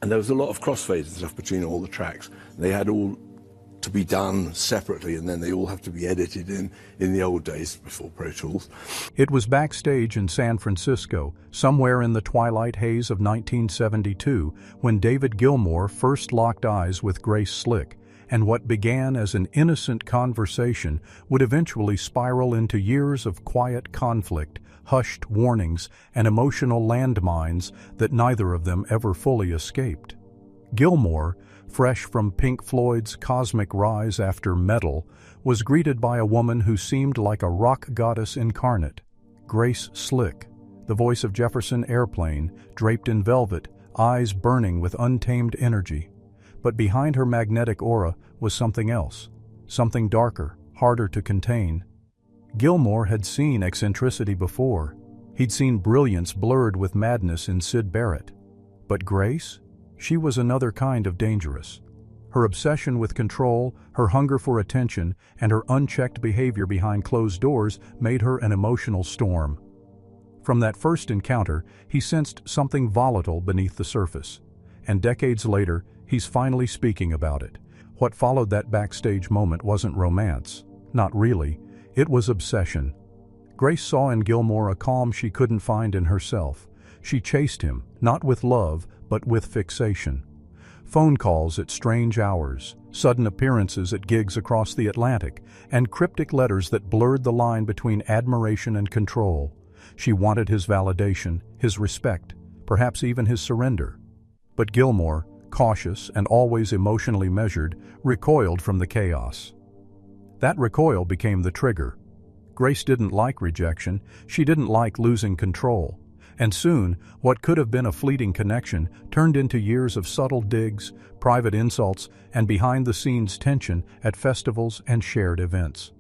And there was a lot of crossfades and stuff between all the tracks. They had all to be done separately, and then they all have to be edited in the old days before Pro Tools. It was backstage in San Francisco, somewhere in the twilight haze of 1972, when David Gilmour first locked eyes with Grace Slick, and what began as an innocent conversation would eventually spiral into years of quiet conflict, hushed warnings, and emotional landmines that neither of them ever fully escaped. Gilmour, fresh from Pink Floyd's cosmic rise after Metal, was greeted by a woman who seemed like a rock goddess incarnate, Grace Slick, the voice of Jefferson Airplane, draped in velvet, eyes burning with untamed energy. But behind her magnetic aura was something else, something darker, harder to contain. Gilmour had seen eccentricity before. He'd seen brilliance blurred with madness in Syd Barrett. But Grace? She was another kind of dangerous. Her obsession with control, her hunger for attention, and her unchecked behavior behind closed doors made her an emotional storm. From that first encounter, he sensed something volatile beneath the surface. And decades later, he's finally speaking about it. What followed that backstage moment wasn't romance. Not really. It was obsession. Grace saw in Gilmour a calm she couldn't find in herself. She chased him, not with love, but with fixation. Phone calls at strange hours, sudden appearances at gigs across the Atlantic, and cryptic letters that blurred the line between admiration and control. She wanted his validation, his respect, perhaps even his surrender. But Gilmour, cautious and always emotionally measured, recoiled from the chaos. That recoil became the trigger. Grace didn't like rejection. She didn't like losing control. And soon, what could have been a fleeting connection turned into years of subtle digs, private insults, and behind-the-scenes tension at festivals and shared events.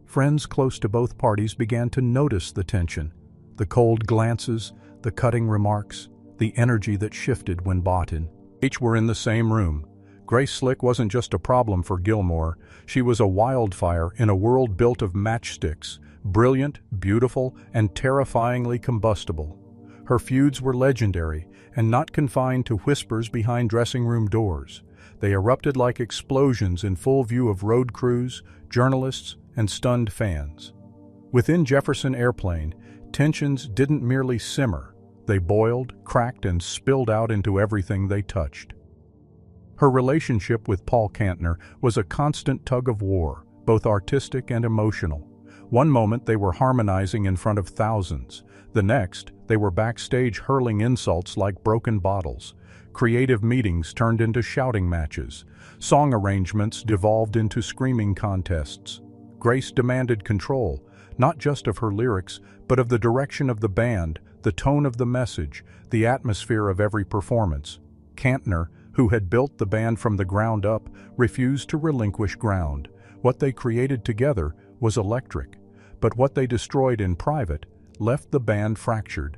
Friends close to both parties began to notice the tension, the cold glances, the cutting remarks, the energy that shifted when bought in. Each were in the same room. Grace Slick wasn't just a problem for Gilmour. She was a wildfire in a world built of matchsticks, brilliant, beautiful, and terrifyingly combustible. Her feuds were legendary, and not confined to whispers behind dressing room doors. They erupted like explosions in full view of road crews, journalists, and stunned fans. Within Jefferson Airplane, tensions didn't merely simmer. They boiled, cracked, and spilled out into everything they touched. Her relationship with Paul Kantner was a constant tug-of-war, both artistic and emotional. One moment they were harmonizing in front of thousands. The next, they were backstage hurling insults like broken bottles. Creative meetings turned into shouting matches. Song arrangements devolved into screaming contests. Grace demanded control, not just of her lyrics, but of the direction of the band, the tone of the message, the atmosphere of every performance. Kantner, who had built the band from the ground up, refused to relinquish ground. What they created together was electric, but what they destroyed in private left the band fractured.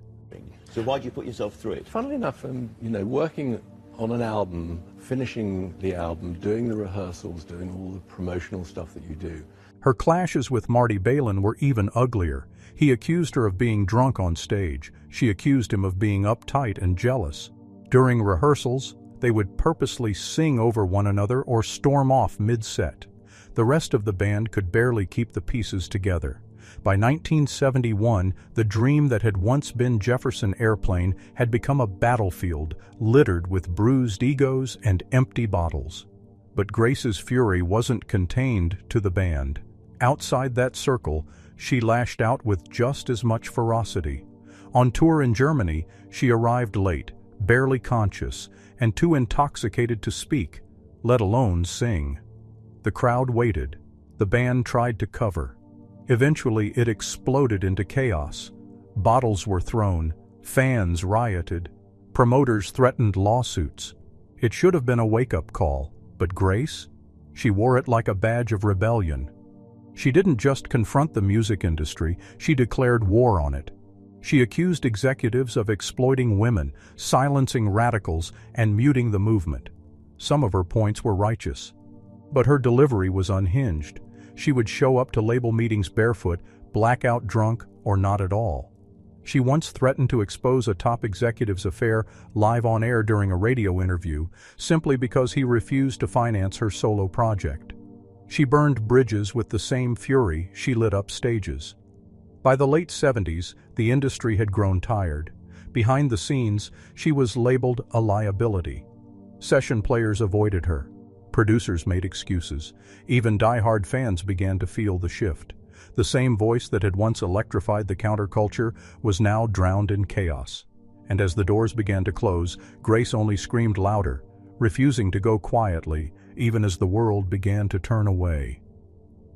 So why'd you put yourself through it? Funnily enough, working on an album, finishing the album, doing the rehearsals, doing all the promotional stuff that you do. Her clashes with Marty Balin were even uglier. He accused her of being drunk on stage. She accused him of being uptight and jealous. During rehearsals, they would purposely sing over one another or storm off mid-set. The rest of the band could barely keep the pieces together. By 1971, the dream that had once been Jefferson Airplane had become a battlefield littered with bruised egos and empty bottles. But Grace's fury wasn't contained to the band. Outside that circle, she lashed out with just as much ferocity. On tour in Germany, she arrived late, barely conscious, and too intoxicated to speak, let alone sing. The crowd waited. The band tried to cover. Eventually, it exploded into chaos. Bottles were thrown. Fans rioted. Promoters threatened lawsuits. It should have been a wake-up call, but Grace? She wore it like a badge of rebellion. She didn't just confront the music industry, she declared war on it. She accused executives of exploiting women, silencing radicals, and muting the movement. Some of her points were righteous. But her delivery was unhinged. She would show up to label meetings barefoot, blackout drunk, or not at all. She once threatened to expose a top executive's affair live on air during a radio interview, simply because he refused to finance her solo project. She burned bridges with the same fury she lit up stages. By the late 70s, the industry had grown tired. Behind the scenes, she was labeled a liability. Session players avoided her. Producers made excuses. Even die-hard fans began to feel the shift. The same voice that had once electrified the counterculture was now drowned in chaos. And as the doors began to close, Grace only screamed louder, refusing to go quietly, even as the world began to turn away.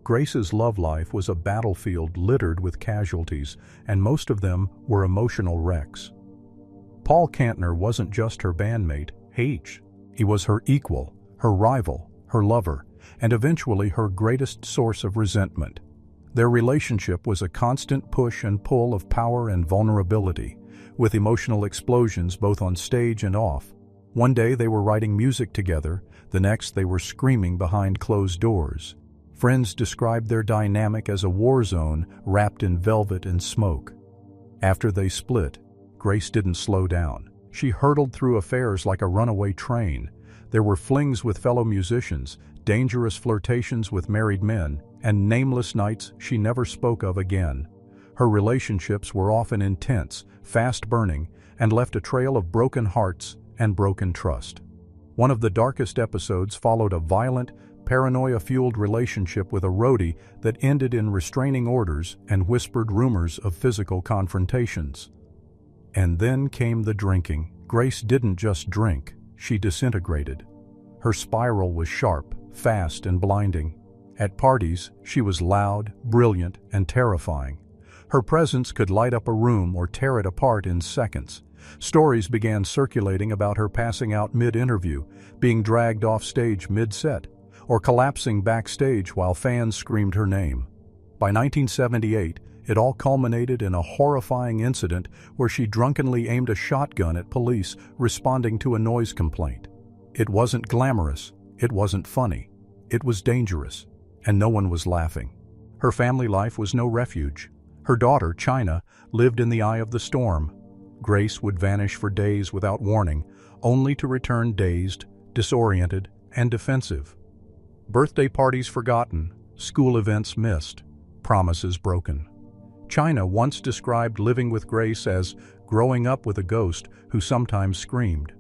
Grace's love life was a battlefield littered with casualties, and most of them were emotional wrecks. Paul Kantner wasn't just her bandmate, he was her equal, her rival, her lover, and eventually her greatest source of resentment. Their relationship was a constant push and pull of power and vulnerability, with emotional explosions both on stage and off. One day they were writing music together, the next they were screaming behind closed doors. Friends described their dynamic as a war zone wrapped in velvet and smoke. After they split, Grace didn't slow down. She hurtled through affairs like a runaway train. There were flings with fellow musicians, dangerous flirtations with married men, and nameless nights she never spoke of again. Her relationships were often intense, fast-burning, and left a trail of broken hearts and broken trust. One of the darkest episodes followed a violent, paranoia-fueled relationship with a roadie that ended in restraining orders and whispered rumors of physical confrontations. And then came the drinking. Grace didn't just drink, she disintegrated. Her spiral was sharp, fast, and blinding. At parties, she was loud, brilliant, and terrifying. Her presence could light up a room or tear it apart in seconds. Stories began circulating about her passing out mid-interview, being dragged off stage mid-set, or collapsing backstage while fans screamed her name. By 1978, it all culminated in a horrifying incident where she drunkenly aimed a shotgun at police responding to a noise complaint. It wasn't glamorous, it wasn't funny, it was dangerous, and no one was laughing. Her family life was no refuge. Her daughter, China, lived in the eye of the storm. Grace would vanish for days without warning, only to return dazed, disoriented, and defensive. Birthday parties forgotten, school events missed, promises broken. China once described living with Grace as growing up with a ghost who sometimes screamed.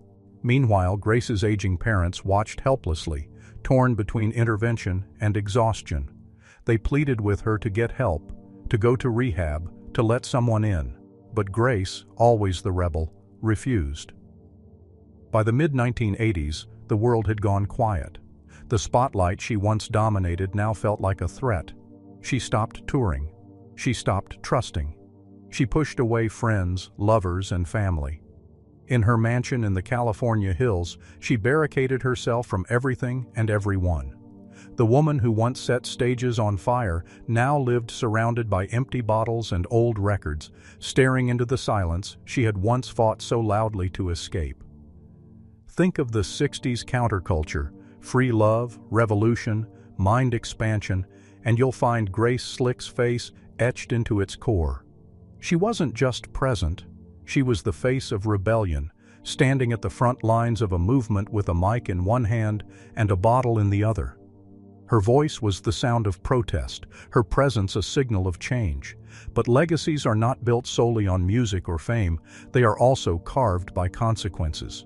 Meanwhile, Grace's aging parents watched helplessly, torn between intervention and exhaustion. They pleaded with her to get help, to go to rehab, to let someone in. But Grace, always the rebel, refused. By the mid-1980s, the world had gone quiet. The spotlight she once dominated now felt like a threat. She stopped touring. She stopped trusting. She pushed away friends, lovers, and family. In her mansion in the California hills, she barricaded herself from everything and everyone. The woman who once set stages on fire now lived surrounded by empty bottles and old records, staring into the silence she had once fought so loudly to escape. Think of the 60s counterculture, free love, revolution, mind expansion, and you'll find Grace Slick's face etched into its core. She wasn't just present, she was the face of rebellion, standing at the front lines of a movement with a mic in one hand and a bottle in the other. Her voice was the sound of protest, her presence a signal of change. But legacies are not built solely on music or fame, they are also carved by consequences.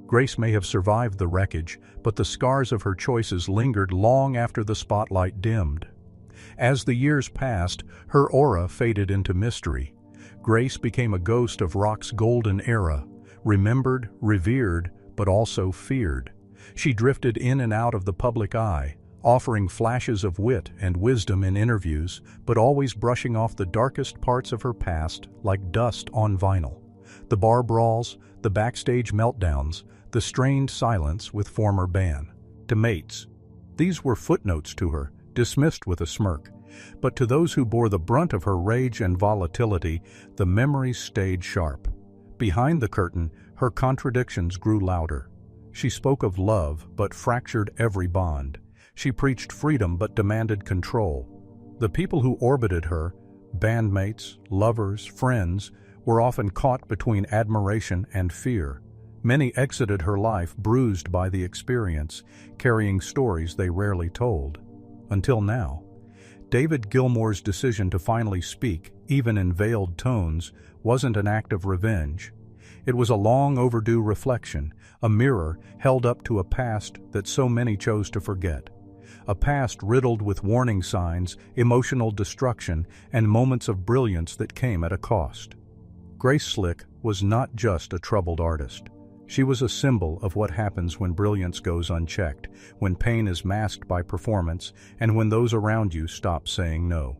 Grace may have survived the wreckage, but the scars of her choices lingered long after the spotlight dimmed. As the years passed, her aura faded into mystery. Grace became a ghost of rock's golden era, remembered, revered, but also feared. She drifted in and out of the public eye, offering flashes of wit and wisdom in interviews, but always brushing off the darkest parts of her past like dust on vinyl. The bar brawls, the backstage meltdowns, the strained silence with former bandmates. These were footnotes to her, dismissed with a smirk. But to those who bore the brunt of her rage and volatility, the memories stayed sharp. Behind the curtain, her contradictions grew louder. She spoke of love, but fractured every bond. She preached freedom, but demanded control. The people who orbited her, bandmates, lovers, friends, were often caught between admiration and fear. Many exited her life bruised by the experience, carrying stories they rarely told. Until now. David Gilmour's decision to finally speak, even in veiled tones, wasn't an act of revenge. It was a long overdue reflection, a mirror held up to a past that so many chose to forget. A past riddled with warning signs, emotional destruction, and moments of brilliance that came at a cost. Grace Slick was not just a troubled artist. She was a symbol of what happens when brilliance goes unchecked, when pain is masked by performance, and when those around you stop saying no.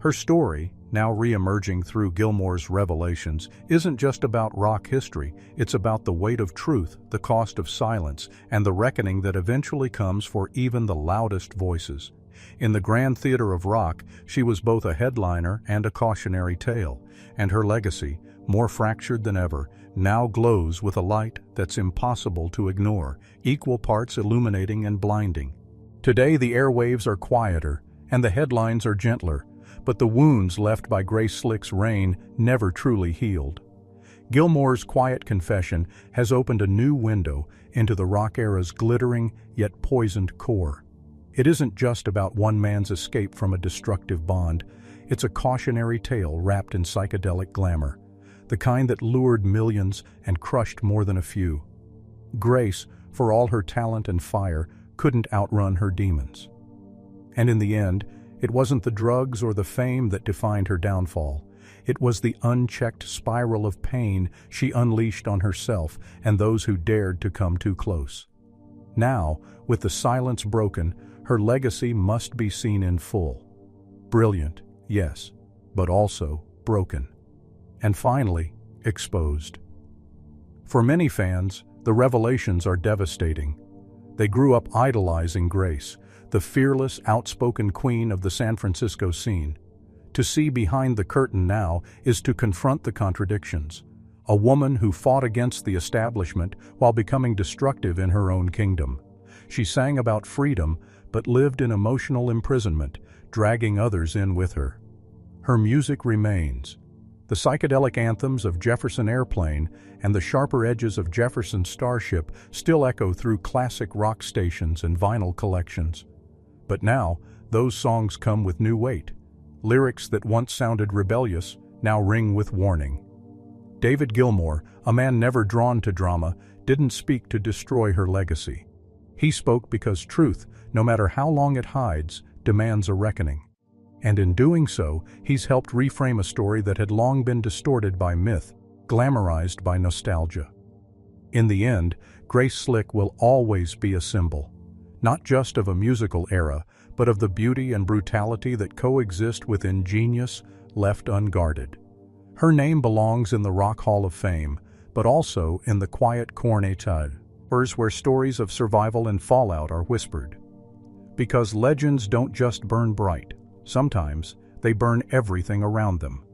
Her story, now re-emerging through Gilmour's revelations, isn't just about rock history, it's about the weight of truth, the cost of silence, and the reckoning that eventually comes for even the loudest voices. In the grand theater of rock, she was both a headliner and a cautionary tale, and her legacy, more fractured than ever, now glows with a light that's impossible to ignore, equal parts illuminating and blinding. Today the airwaves are quieter, and the headlines are gentler, but the wounds left by Grace Slick's reign never truly healed. Gilmour's quiet confession has opened a new window into the rock era's glittering yet poisoned core. It isn't just about one man's escape from a destructive bond, it's a cautionary tale wrapped in psychedelic glamour, the kind that lured millions and crushed more than a few. Grace, for all her talent and fire, couldn't outrun her demons. And in the end, it wasn't the drugs or the fame that defined her downfall. It was the unchecked spiral of pain she unleashed on herself and those who dared to come too close. Now, with the silence broken, her legacy must be seen in full. Brilliant, yes, but also broken. And finally, exposed. For many fans, the revelations are devastating. They grew up idolizing Grace, the fearless, outspoken queen of the San Francisco scene. To see behind the curtain now is to confront the contradictions. A woman who fought against the establishment while becoming destructive in her own kingdom. She sang about freedom, but lived in emotional imprisonment, dragging others in with her. Her music remains. The psychedelic anthems of Jefferson Airplane and the sharper edges of Jefferson Starship still echo through classic rock stations and vinyl collections. But now, those songs come with new weight. Lyrics that once sounded rebellious now ring with warning. David Gilmour, a man never drawn to drama, didn't speak to destroy her legacy. He spoke because truth, no matter how long it hides, demands a reckoning. And in doing so, he's helped reframe a story that had long been distorted by myth, glamorized by nostalgia. In the end, Grace Slick will always be a symbol, not just of a musical era, but of the beauty and brutality that coexist within genius left unguarded. Her name belongs in the Rock Hall of Fame, but also in the quiet cornetades, where stories of survival and fallout are whispered. Because legends don't just burn bright. Sometimes, they burn everything around them.